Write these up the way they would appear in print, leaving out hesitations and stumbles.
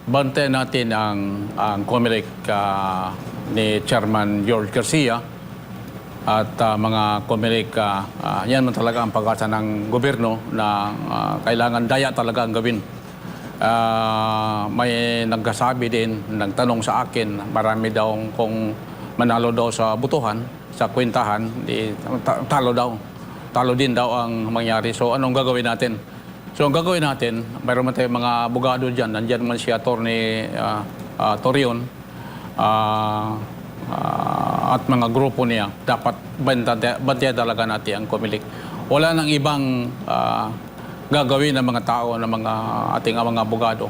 bantayan natin ang COMELEC ni Chairman George Garcia at mga COMELEC, yan man talaga ang pag-asa ng gobyerno na kailangan daya talaga ang gawin. May nagsasabi din, nagtanong sa akin, marami daw kung manalo daw sa butuhan, sa kwentahan, talo daw. Talo din daw ang mangyari. So anong gagawin natin? So ang gagawin natin, mayroon man tayong mga abogado dyan. Nandyan man si Atty. Torion at mga grupo niya. Dapat bantayan talaga natin ang COMELEC. Wala nang ibang gagawin ng mga tao, ng mga ating mga abogado.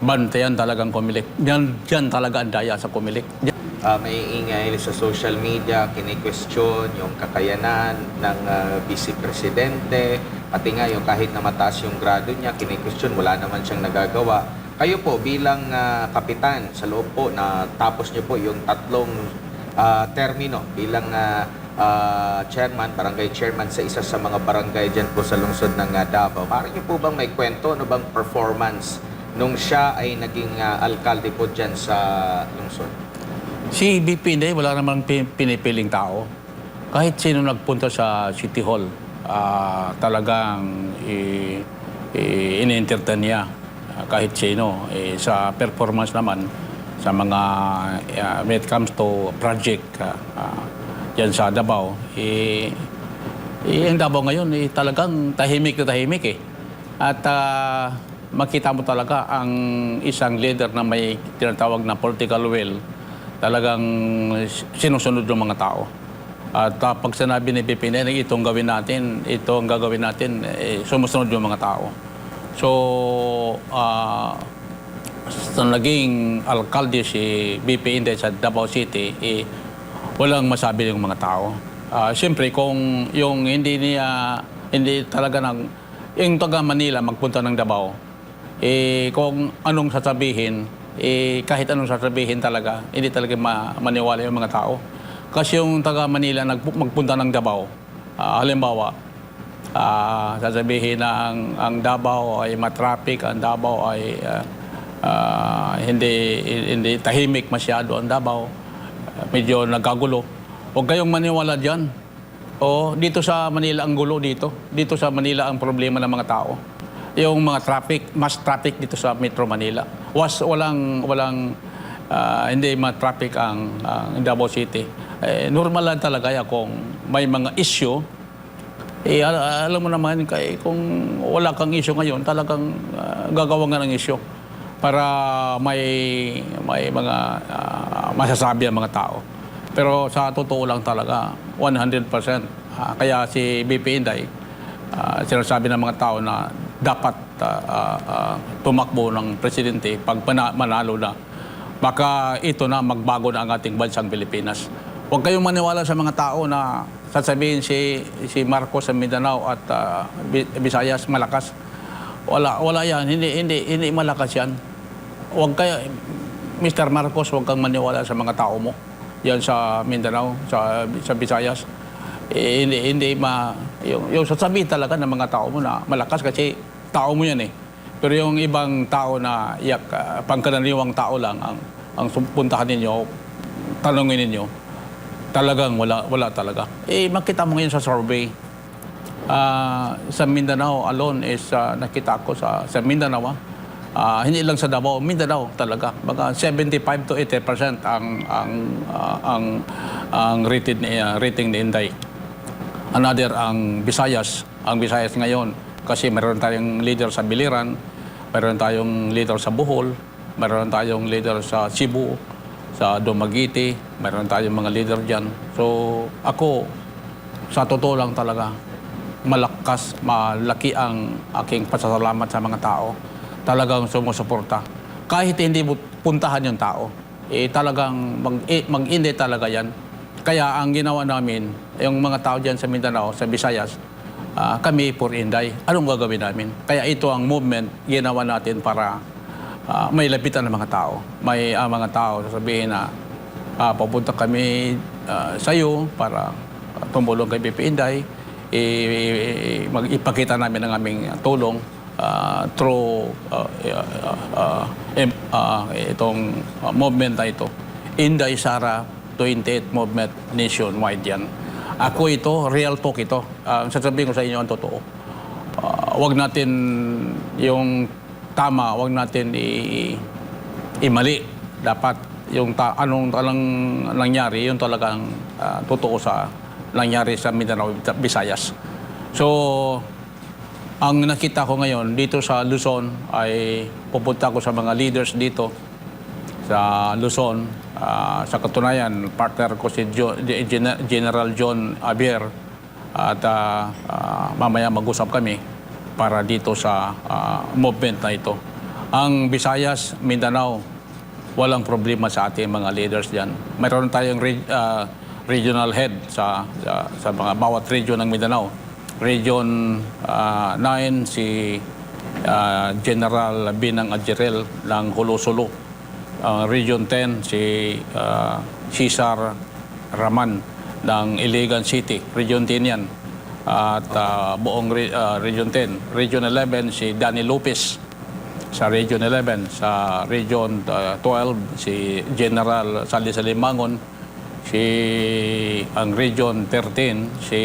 Bantayan talagang COMELEC. Diyan talaga ang daya sa COMELEC. May ingay sa social media, kini-question yung kakayanan ng Vice Presidente, pati nga yung kahit na mataas yung grado niya, kini-question, wala naman siyang nagagawa. Kayo po bilang kapitan sa loob po na tapos niyo po yung tatlong termino bilang chairman, barangay chairman sa isa sa mga barangay dyan po sa lungsod ng Davao. Parang niyo po bang may kwento, ano bang performance nung siya ay naging alkalde po dyan sa lungsod? Si BP hindi, wala namang pinipiling tao. Kahit sino nagpunta sa City Hall, talagang in-entertain niya. Kahit sino. Sa performance naman, sa mga, when it comes to project dyan sa Davao, ang Davao ngayon, talagang tahimik na tahimik . At makita mo talaga ang isang leader na may tinatawag na political will, talagang sinusunod ng mga tao. At pag sinabi ni Pipinay, itong gawin natin, ito ang gagawin natin, sumusunod yung mga tao. So, sa naging alkalde si BP Inday sa Davao City, walang masabi yung mga tao. Siyempre, kung yung hindi talaga yung taga Manila magpunta ng Davao, kung anong sasabihin, kahit anong sasabihin talaga, hindi talaga maniwala yung mga tao. Kasi yung taga Manila magpunta ng Davao, halimbawa, sasabihin na ang Davao ay matraffic, ang Davao ay hindi tahimik masyado ang Davao, medyo nagkagulo. Huwag kayong maniwala dyan. O, dito sa Manila ang gulo dito. Dito sa Manila ang problema ng mga tao. Yung mga traffic, mass traffic dito sa Metro Manila. Hindi ma-traffic ang Davao City. Normal lang talaga kung may mga issue. Alam mo naman, kung wala kang issue ngayon, talagang gagawa nga ng issue para may mga masasabi ang mga tao. Pero sa totoo lang talaga, 100%. Kaya si BP Inday, sinasabi ng mga tao na dapat tumakbo ng presidente pag manalo na. Baka ito na magbago na ang ating bansang Pilipinas. Huwag kayong maniwala sa mga tao na sasabihin si Marcos sa Mindanao at Visayas malakas. Wala yan. Hindi malakas yan. Huwag kayo, Mr. Marcos, huwag kang maniwala sa mga tao mo. Yan sa Mindanao, sa Visayas. Yung sasabihin talaga ng mga tao mo na malakas kasi tao mo yan . Pero yung ibang tao na pangkaraniwang tao lang ang puntahan ninyo, tanongin ninyo, talagang wala talaga. Makita mo ngayon sa survey. Sa Mindanao alone is nakita ko sa Mindanao, hindi lang sa Davao, Mindanao talaga. Baka 75 to 80% ang rating ni Inday. Another ang Visayas. Ang Visayas ngayon, kasi meron tayong leader sa Biliran, meron tayong leader sa Bohol, meron tayong leader sa Cebu, sa Dumaguete, meron tayong mga leader dyan. So ako, sa totoo lang talaga, malaki ang aking pasasalamat sa mga tao. Talagang sumusuporta. Kahit hindi puntahan yung tao, talagang mag-indi talaga yan. Kaya ang ginawa namin, yung mga tao dyan sa Mindanao, sa Visayas, kami for Inday. Anong gagawin namin? Kaya ito ang movement ginawa natin para may lapitan ng mga tao. May mga tao sasabihin na papunta kami sa iyo para tumulong kay BP Inday. Ipakita namin ang aming tulong through itong movement na ito. Inday Sara 28 movement nationwide yan. Ako ito, real talk ito. Sasabihin ko sa inyo ang totoo. Wag natin yung tama, wag natin imali. Dapat yung anong nangyari, yun talagang totoo sa nangyari sa Mindanao, Visayas. So, ang nakita ko ngayon dito sa Luzon ay pupunta ko sa mga leaders dito sa Luzon. Sa katunayan, partner ko si General John Abier at mamaya mag-usap kami para dito sa movement na ito. Ang Visayas, Mindanao, walang problema sa ating mga leaders diyan. Mayroon tayong regional head sa mga bawat region ng Mindanao. Region 9 si General Binang Adjerel ng Hulo-Sulu. Region 10 si Cesar Raman ng Iligan City. Region 10 yan. At buong Region 10. Region 11 si Danny Lopez sa Region 11. Sa Region 12 si General Salisalimangon. Ang Region 13 si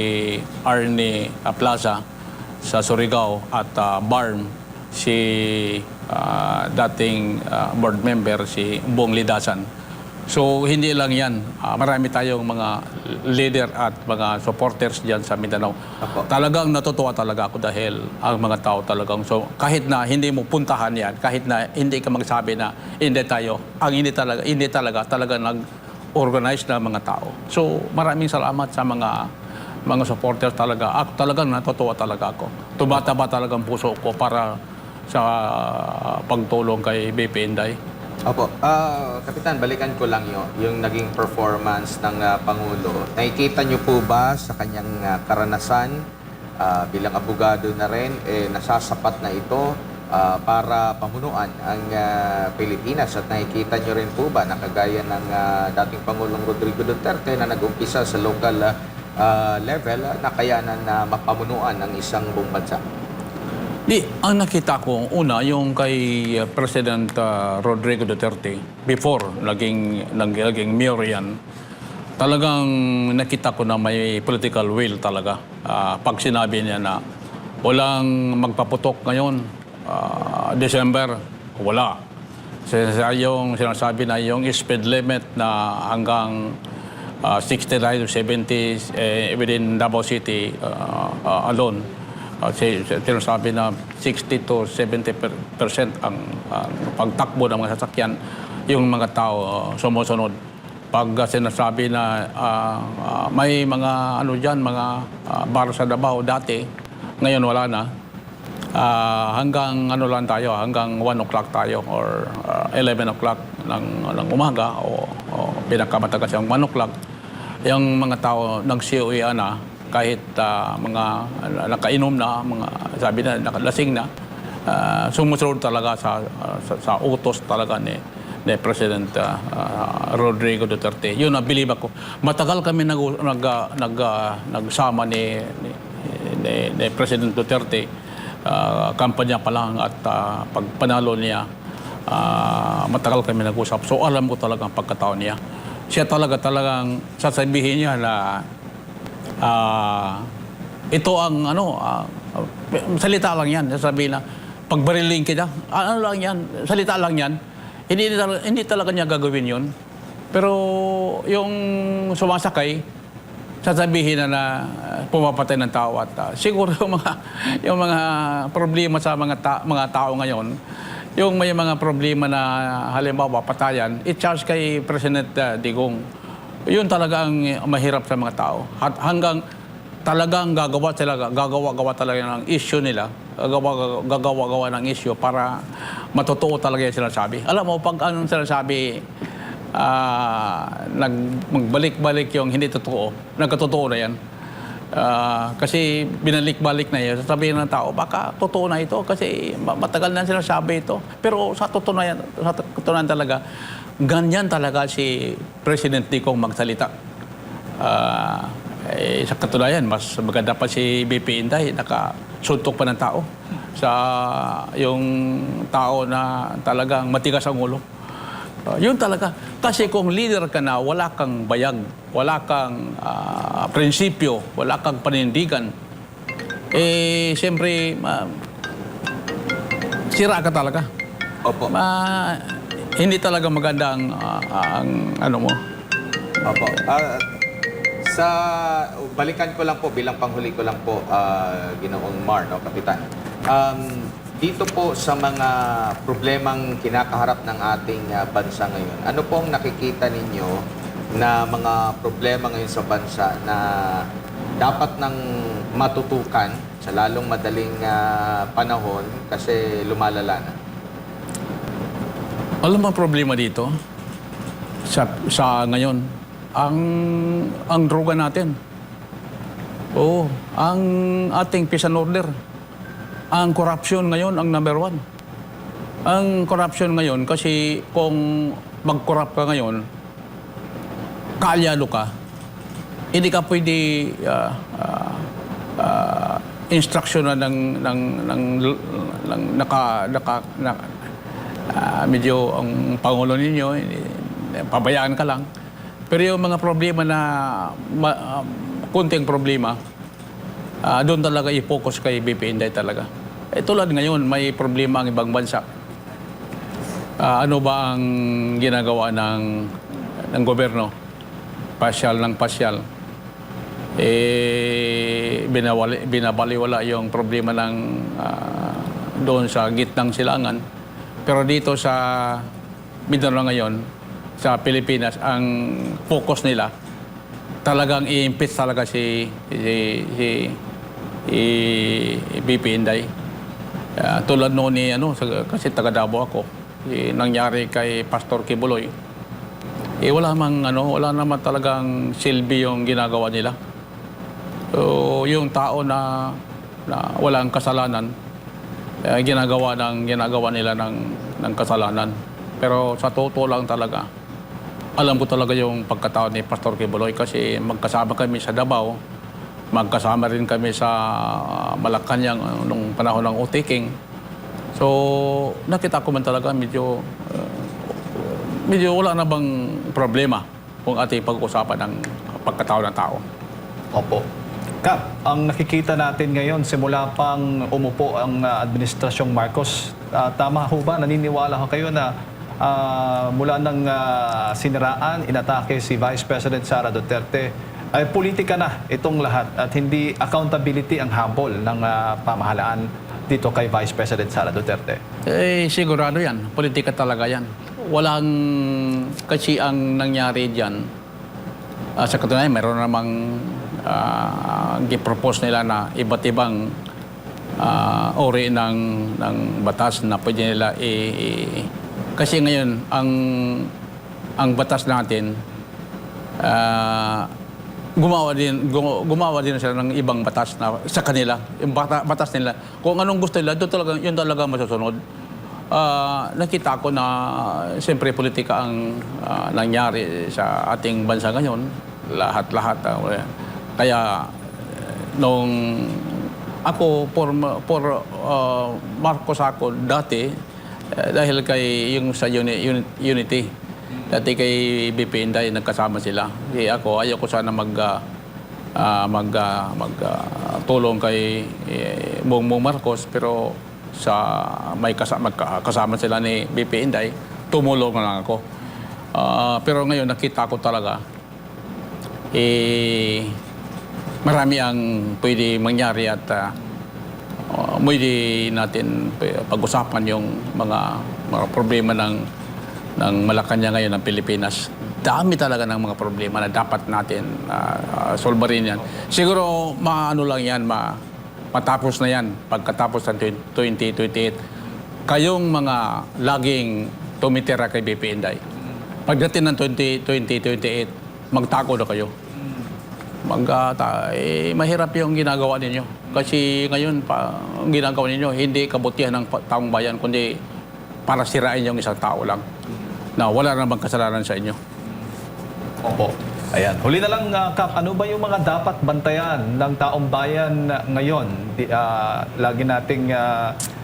Arnie Plaza sa Surigao at BARM si dating board member si Bong Lidasan. So hindi lang yan, marami tayong mga leader at mga supporters diyan sa Mindanao. Talagang natutuwa talaga ako dahil ang mga tao talagang kahit na hindi mo puntahan yan, kahit na hindi ka magsabi na hindi tayo, ang hindi talaga nag-organize na mga tao. So maraming salamat sa mga supporters talaga. Ako talagang natutuwa talaga ako. Tumataba talagang puso ko para sa pagtulong kay BP Inday. Opo. Kapitan, balikan ko lang yung naging performance ng Pangulo. Nakikita niyo po ba sa kanyang karanasan bilang abogado na rin, nasasapat na ito para pamunuan ang Pilipinas? At nakikita niyo rin po ba na kagaya ng dating Pangulong Rodrigo Duterte na nag-umpisa sa local level, nakayanan na mapamunuan ang isang buong bansa? Ang nakita ko, una, yung kay President Rodrigo Duterte, before naging mayor yan, talagang nakita ko na may political will talaga. Pag sinabi niya na walang magpaputok ngayon, December, wala. Yung sinasabi na yung speed limit na hanggang 69 to 70 within Davao City alone, sinasabi na 60 to 70% ang pagtakbo ng mga sasakyan, yung mga tao sumusunod. Pag sinasabi na may mga mga bar sa Davao dati, ngayon wala na. Hanggang lang tayo, hanggang 1 o'clock tayo or 11 o'clock ng umaga o pinakamatagas yung 1 o'clock. Yung mga tao nag-COE na, kahit mga nakainom na, mga sabi na nakalasing na, sumusunod talaga sa utos talaga ni President Rodrigo Duterte. Yun ang believe ako. Matagal kami nagsama ni President Duterte, kampanya pa lang, at pag panalo niya, matagal kami nag-usap. So alam ko talaga ang pagkatao niya. Siya talagang sasabihin niya na ito ang salita lang yan. Sasabihin na pagbariling kita, lang yan, salita lang yan. Hindi talaga niya gagawin yun. Pero yung sumasakay, sasabihin na pumapatay ng tao. At siguro yung mga problema sa mga tao ngayon, yung may mga problema na halimbawa patayan, i-charge kay President Digong. Yun talaga ang mahirap sa mga tao. At hanggang talagang gagawa talaga ng issue nila, gagawa ng issue para matotoo talaga yung sinasabi. Alam mo, pag anong sinasabi, magbalik-balik yung hindi totoo, nagkatotoo na yan. Kasi binalik-balik na yan, sasabihin ng tao, baka totoo na ito kasi matagal na sinasabi ito. Pero sa katunayan talaga, ganyan talaga si President Digong magsalita. Sa katunayan, mas maganda pa si BP Inday, suntok pa ng tao sa yung tao na talagang matigas ang ulo. Yun talaga. Kasi kung leader ka na, wala kang bayag, wala kang prinsipyo, wala kang panindigan, siyempre, sira ka talaga. Opo. Hindi talaga maganda ang ano mo. Opo. Balikan ko lang po, bilang panghuli ko lang po, Ginoong Mar, no, Kapitan. Dito po sa mga problemang kinakaharap ng ating bansa ngayon, ano pong nakikita ninyo na mga problema ngayon sa bansa na dapat nang matutukan sa lalong madaling panahon kasi lumalala na? Alam mo ang problema dito sa ngayon, ang droga natin. Oo, ang ating peace and order. Ang corruption ngayon ang number one. Ang corruption ngayon kasi kung mag-corrupt ka ngayon, kaalyado ka, hindi ka pwede instruction na medyo ang Pangulo ninyo, pabayaan ka lang. Pero yung mga problema na kunting problema, doon talaga i-focus kay BP Inday talaga. Tulad ngayon, may problema ang ibang bansa. Ano ba ang ginagawa ng gobyerno? Pasyal ng pasyal. Binabaliwala yung problema ng doon sa gitnang silangan. Pero dito sa Mindanao ngayon, sa Pilipinas, ang focus nila, talagang i-impeach talaga si BP Inday. Tulad noon ni kasi taga Davao ako, nangyari kay Pastor Kibuloy. Wala naman talagang silbi yung ginagawa nila. So, yung tao na walang kasalanan, ginagawa nila ng kasalanan. Pero sa totoo lang talaga, alam ko talaga yung pagkatao ni Pastor Kibuloy kasi magkasama kami sa Davao, magkasama rin kami sa Malacanang nung panahon ng Utiking. So, nakita ko man talaga medyo wala na bang problema kung ating pag-usapan ng pagkatao ng tao. Opo. Kap, ang nakikita natin ngayon simula pang umupo ang administrasyong Marcos, tama ho ba? Naniniwala ho kayo na mula ng siniraan, inatake si Vice President Sara Duterte, ay politika na itong lahat at hindi accountability ang habol ng pamahalaan dito kay Vice President Sara Duterte? Sigurado yan. Politika talaga yan. Kasi ang nangyari dyan, sa katunayan, meron namang gipropose nila na iba't ibang uri ng batas na pwede nila kasi ngayon, ang batas natin, gumawa din sila ng ibang batas na sa kanila, yung batas nila. Kung anong gusto nila, yun talaga masusunod. Nakita ko na siyempre politika ang nangyari sa ating bansa ngayon. Lahat-lahat. Kaya nung ako, for Marcos ako dati, dahil kay yung sa Unity. Dati kay BP Inday, nagkasama sila. Ako, ayoko sana tulong kay Bongbong Marcos, pero may kasama sila ni BP Inday, tumulong na lang ako. Pero ngayon, nakita ko talaga, marami ang pwede mangyari at pwede natin pag-usapan yung mga problema ng Malacanang ngayon ng Pilipinas. Dami talaga ng mga problema na dapat natin solbarin yan. Siguro maano lang yan, matapos na yan pagkatapos ng 2028. Kayong mga laging tumitira kay BP Inday, pagdating ng 2028, magtako na kayo. Mahirap yung ginagawa ninyo. Kasi ngayon, ang ginagawa ninyo, hindi kabutihan ng taong bayan, kundi para sirain yung isang tao lang na wala namang kasalanan sa inyo. Opo. Ayan. Huli na lang, Kap, ano ba yung mga dapat bantayan ng taong bayan ngayon? Lagi nating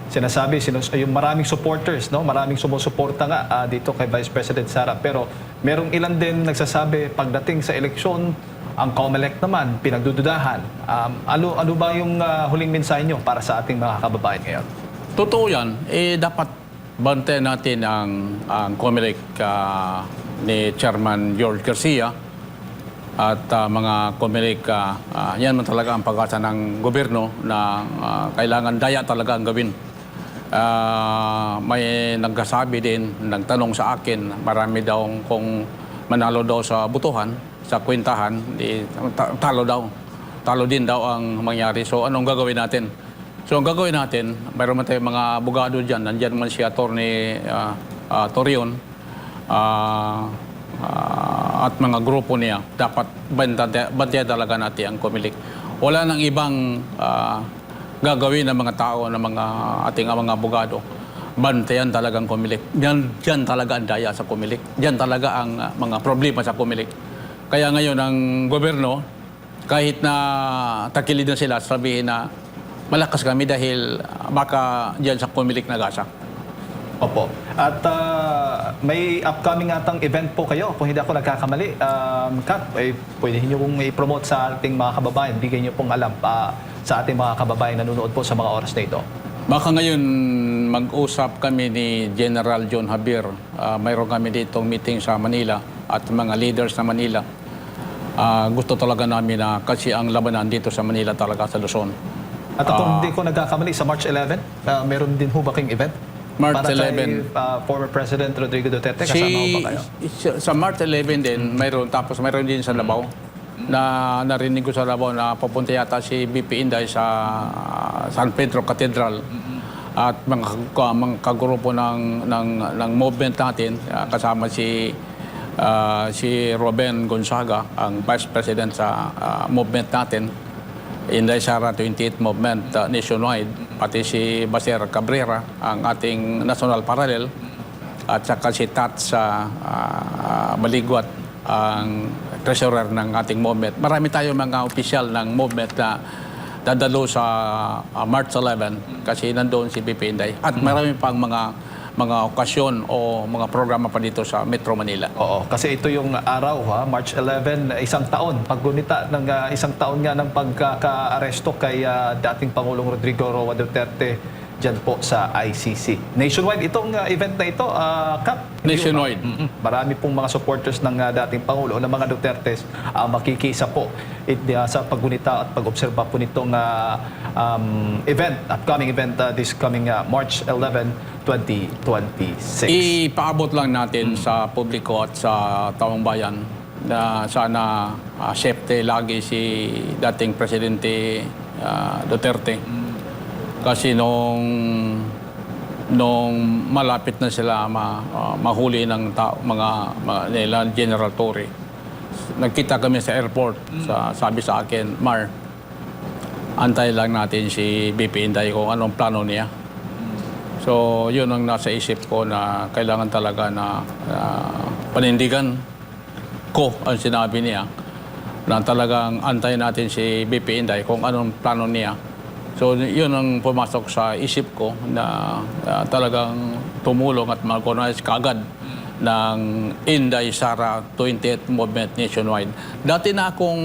sinasabi, yung maraming supporters, no? Maraming sumusuporta nga dito kay Vice President Sara. Pero merong ilan din nagsasabi pagdating sa eleksyon, ang COMELEC naman, pinagdududahan. Ano ba yung huling mensahe nyo para sa ating mga kababayan ngayon? Totoo yan. Dapat bantayan natin ang COMELEC ni Chairman George Garcia at mga COMELEC. Yan man talaga ang pag-asa ng gobyerno na kailangan daya talaga ang gawin. May nagsasabi din, nagtanong sa akin, marami daw kung manalo daw sa butuhan, sa kwentahan, talo daw. Talo din daw ang mangyari. So anong gagawin natin? So ang gagawin natin, mayroon man tayong mga abogado dyan. Nandyan man si Atty. Torion at mga grupo niya. Dapat bantayan talaga natin ang COMELEC. Wala nang ibang gagawin ng mga tao, ng mga ating mga abogado. Bantayan talaga ang COMELEC. Diyan talaga ang daya sa COMELEC. Diyan talaga ang mga problema sa COMELEC. Kaya ngayon ang gobyerno, kahit na takilid na sila, sabihin na malakas kami dahil baka diyan sa COMELEC nagasa. Opo. At may upcoming atang event po kayo, kung hindi ako nagkakamali. Kap, pwede niyo pong i-promote sa ating mga kababayan, bigay niyo pong alam sa ating mga kababayan na nanonood po sa mga oras na ito. Baka ngayon mag-usap kami ni General John Javier. Mayroon kami ditong meeting sa Manila at mga leaders sa Manila. Gusto talaga namin na kasi ang labanan dito sa Manila talaga sa Luzon. At kung hindi ko nagkakamali, sa March 11, meron din ho ba kayong event? March para 11. Kay former President Rodrigo Duterte, kasama ho ba kayo? Sa March 11 din, mayroon. Tapos mayroon din sa Davao. Na narinig ko sa Davao na papunta yata si BP Inday sa San Pedro Cathedral. At mga kagrupo ng movement natin, kasama si Ruben Gonzaga, ang Vice President sa movement natin, Inday Sara 28 Movement nationwide, pati si Baser Cabrera, ang ating National Parallel, at saka si Tats Maligwat, ang treasurer ng ating movement. Marami tayong mga opisyal ng movement na dadalo sa March 11 kasi nandoon si BP Inday. At marami pang mga okasyon o mga programa pa dito sa Metro Manila. Oo, kasi ito yung araw, March 11, isang taon. Paggunita ng isang taon nga ng pagkaka-aresto kay dating Pangulong Rodrigo Roa Duterte dyan po sa ICC. Nationwide itong event na ito, Kap. Nationwide. Marami pong mga supporters ng dating Pangulo, ng mga Dutertes, makikisa po sa paggunita at pag-obserba po nitong event, upcoming event this coming March 11, 2026. Ipaabot lang natin sa publiko at sa taong bayan na sana safety lagi si dating Presidente Duterte. Kasi nung malapit na sila mahuli ng nila General Torre, nagkita kami sa airport. Sabi sa akin, Mar, antay lang natin si BP Inday kung anong plano niya. So, yun ang nasa isip ko na kailangan talaga na panindigan ko ang sinabi niya na talagang antay natin si BP Inday kung anong plano niya. So, yun ang pumasok sa isip ko na talagang tumulong at mag-organize kaagad ng Inday Sara 28th Movement Nationwide. Dati na akong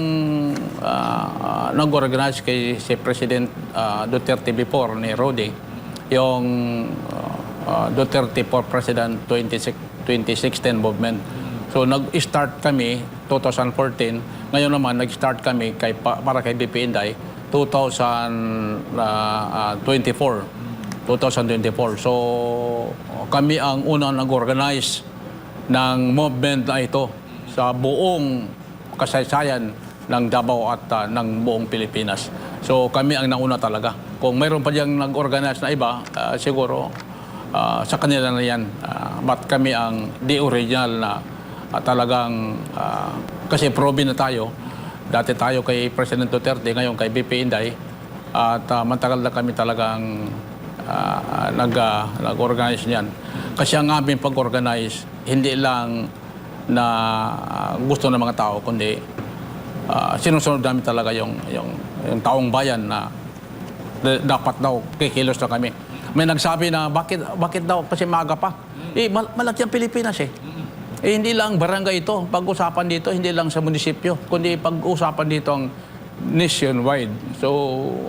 nag-organize kay si President Duterte before ni Rodi, yung Duterte for President 2016 movement. So nag-start kami 2014. Ngayon naman nag-start kami para kay BP Inday 2024. So kami ang unang nag-organize ng movement na ito sa buong kasaysayan ng Davao at ng buong Pilipinas. So kami ang nauna talaga. Kung mayroon pa diyang nag-organize na iba, siguro sa kanila na yan. But kami ang the original na talagang, kasi probe na tayo. Dati tayo kay President Duterte, ngayon kay BP Inday. At matagal na kami talagang nag-organize niyan. Kasi ang aming pag-organize, hindi lang na gusto ng mga tao, kundi sinusunod namin talaga yung taong bayan na dapat daw kikilos na kami. May nagsabi na bakit daw kasi maaga pa. Malaki ang Pilipinas eh. Hindi lang barangay ito, pag-usapan dito, hindi lang sa munisipyo, kundi pag-usapan dito ang nationwide. So,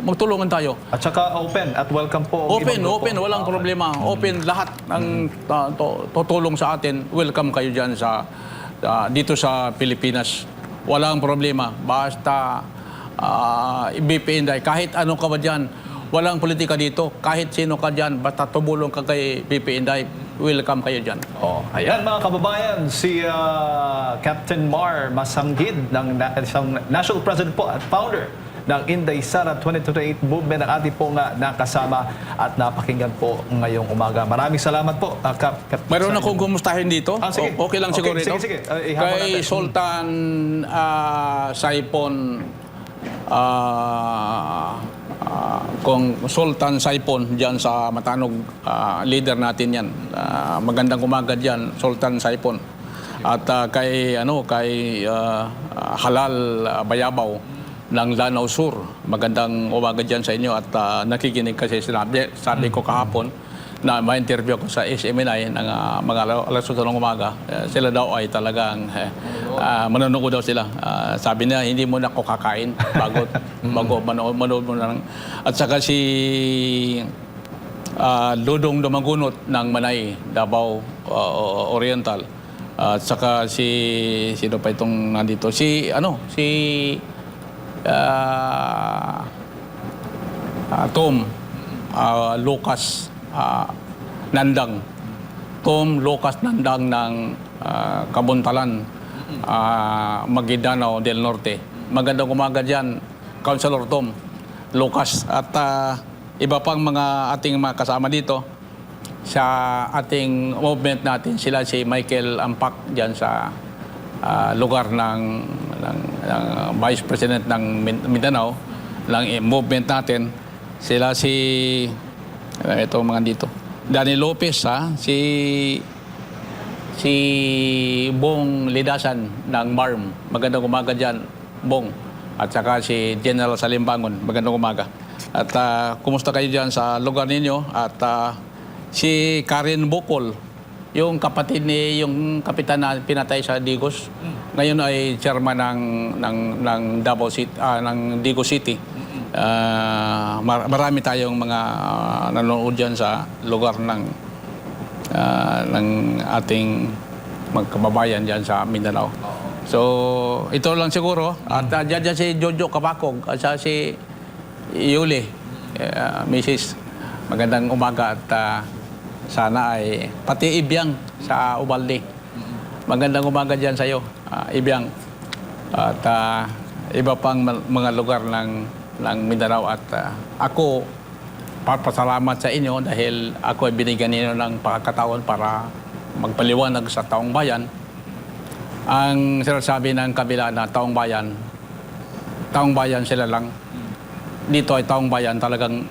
magtulungan tayo. At saka open at welcome po. ang ibang grupo. Open, walang problema. Open lahat ng tutulong sa atin. Welcome kayo dyan dito sa Pilipinas. Walang problema. Basta BPI Inday, kahit ano ka ba dyan, walang politika dito. Kahit sino ka dyan, basta tumulong ka kay BPI Inday, welcome kayo dyan. Ayan mga kababayan, si Captain Mar Masanggid, isang National President po at founder ng Inday Sara 2028 Movement, ang ating pong nakasama at napakinggan po ngayong umaga. Maraming salamat po, Cap. Mayroon akong kumustahin dito. Sige. Okay lang siguro ito. Sige. Kay Sultan Saipon, kung Sultan Saipon dyan sa Matanog, leader natin yan. Magandang umaga dyan, Sultan Saipon. At kay Halal Bayabaw ng Lanao Sur, magandang umaga dyan sa inyo. At nakikinig kasi sabi ko kahapon na ma-interview ko sa SMNI ng mga alas 8 ng umaga. Sila daw ay talagang manonood daw sila. Sabi niya, hindi mo na ako kakain bago manood mo na. At saka si Dudong Dumagunot ng Manay, Davao Oriental. At saka sino pa itong nandito? Tom Lucas Nandang. Tom Lucas Nandang ng Kabuntalan, Maguindanao del Norte. Magandang umaga dyan, Councilor Tom Lucas. At iba pang mga ating mga kasama dito sa ating movement natin. Sila si Michael Ampak dyan sa lugar ng Vice President ng Mindanao, ng movement natin. Sila ito mga dito. Danny Lopez, si Bong Lidasan ng MARM. Magandang umaga dyan, Bong. At saka si General Salimbangon. Magandang umaga. At kumusta kayo dyan sa lugar ninyo? At si Karen Bukol, yung kapatid yung kapitan na pinatay sa Digos. Ngayon ay chairman ng Davao City, ng Digos City. Marami tayong mga nanonood dyan sa lugar ng ating magkababayan dyan sa Mindanao. So, ito lang siguro. At dyan si Jojo Kapakog at si Yuli, Mrs. Magandang umaga at sana ay pati Ibyang sa Ubalde. Magandang umaga dyan sa iyo, Ibyang. At iba pang mga lugar ng Mindanao. At ako, papasalamat sa inyo dahil ako ay binigyan ninyo ng pagkakataon para magpaliwanag sa taong bayan. Ang sinasabi ng kabila na taong bayan sila lang. Dito ay taong bayan talagang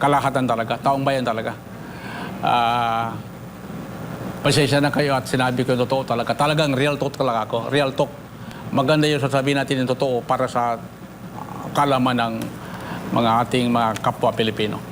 kalahatan talaga. Taong bayan talaga. Pasensya na kayo at sinabi ko yung totoo talaga. Talagang real talk talaga ako. Real talk. Maganda yung sasabihin natin yung totoo para sa kalaman ng mga ating mga kapwa Pilipino.